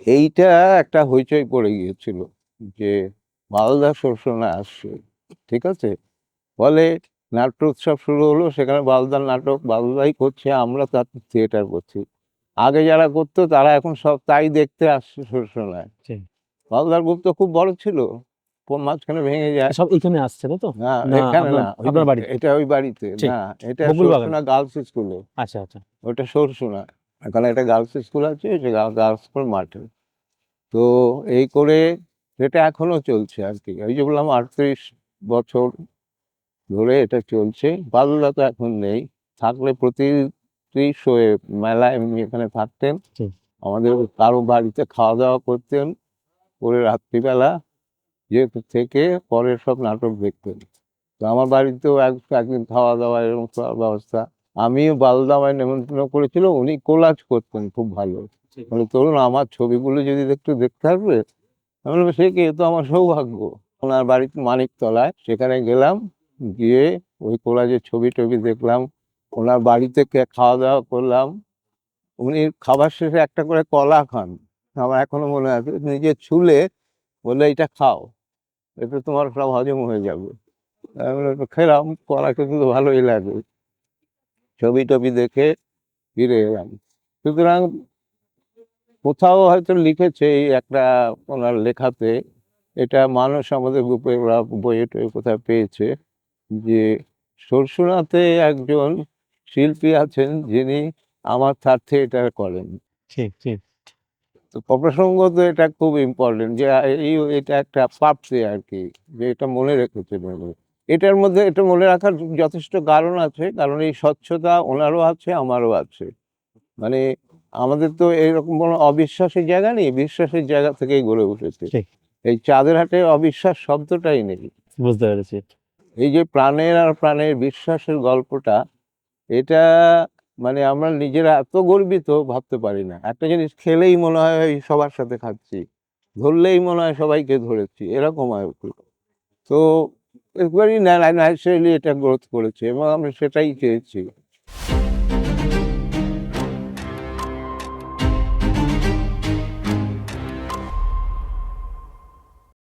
এইটা একটা হইচই পড়ে গিয়েছিল যে মালদা সরসনা আসছে, ঠিক আছে? ফলে নাট্য উৎসব শুরু হলো, সেখানে বালদার নাটক বালদাই করছে, আমরা তার থিয়েটার করছি। আগে যারা করতো তারা এখন সব তাই দেখতে আসছে সরসনায়। ঠিক। মালদার গ্রুপ তো খুব বড় ছিল, মাঝখানে ভেঙে যায়। সব এখানে আসছে তাই তো? না, না এখানে আপনার না, আপনার বাড়িতে? এটা ওই বাড়িতে ঠিক। না, এটা বকুল বাগান। সরসনা গার্লস স্কুলে। আচ্ছা আচ্ছা। ওটা সরসনা, এখানে একটা গার্লস স্কুল আছে, সে গার্লস স্কুল মাঠে। তো এই করে এটা এখনো চলছে আর কি। ওই যে বললাম 38 বছর ধরে এটা চলছে। বাদুড়া তো এখন নেই, থাকলে প্রতি শোয়ে মেলায় এমনি এখানে থাকতেন, ঠিক। আমাদের কারো বাড়িতে খাওয়া দাওয়া করতেন, করে রাত্রিবেলা যেহেতু থেকে পরের সব নাটক দেখতেন। তো আমার বাড়িতেও একদিন খাওয়া দাওয়া এরকম খাওয়ার ব্যবস্থা। আমিও বালদামায় নেমন্তন্ন করেছিল, উনি কোলাজ করতেন খুব ভালো। মানে ধরুন আমার ছবিগুলো যদি একটু দেখতে থাকবে, আমি বললাম সে কি, এ তো আমার সৌভাগ্য। ওনার বাড়িতে মানিকতলায়, সেখানে গেলাম, গিয়ে ওই কোলাজের ছবি টবি দেখলাম, ওনার বাড়িতে খাওয়া দাওয়া করলাম। উনি খাবার শেষে একটা করে কলা খান, আমার এখনো মনে আছে, নিজে ছুলে বললে এটা খাও, এতে তোমার সব হজম হয়ে যাবে। আমি বললাম, খেলাম, কলা খেতে তো ভালোই লাগে। ছবি টবি দেখে ফিরে এলাম। সুতরাং কোথাও হয়তো লিখেছে এই একটা ওনার লেখাতে, এটা মানুষ আমাদের গ্রুপে ওরা বইয়ে টয়ে কোথায় পেয়েছে, যে সরসুনাতে একজন শিল্পী আছেন যিনি আমার স্বার্থে এটা করেন। ঠিক ঠিক। তো প্রসঙ্গত এটা খুব ইম্পর্টেন্ট যে এটা একটা প্রাপ্তি আর কি, যে এটা মনে রেখেছে উনি। এটার মধ্যে এটা মনে রাখার যথেষ্ট কারণ আছে, কারণ এই স্বচ্ছতা ওনারও আছে, আমারও আছে। মানে আমাদের তো এরকম কোনো অবিশ্বাসের জায়গা নেই, বিশ্বাসের জায়গা থেকেই গড়ে উঠেছে। ঠিক। এই চাঁদের হাটে অবিশ্বাস শব্দটাই নেই। বুঝতে পেরেছি। এই যে প্রাণের আর প্রাণের বিশ্বাসের গল্পটা, এটা মানে আমরা নিজেরা এত গর্বিত ভাবতে পারি না। একটা জিনিস খেলেই মনে হয় ওই সবার সাথে খাচ্ছি, ধরলেই মনে হয় সবাইকে ধরেছি, এরকম আর কি। তো একবারই ন্যাচারালি এটা গ্রোথ করেছে এবং আমরা সেটাই চেয়েছি।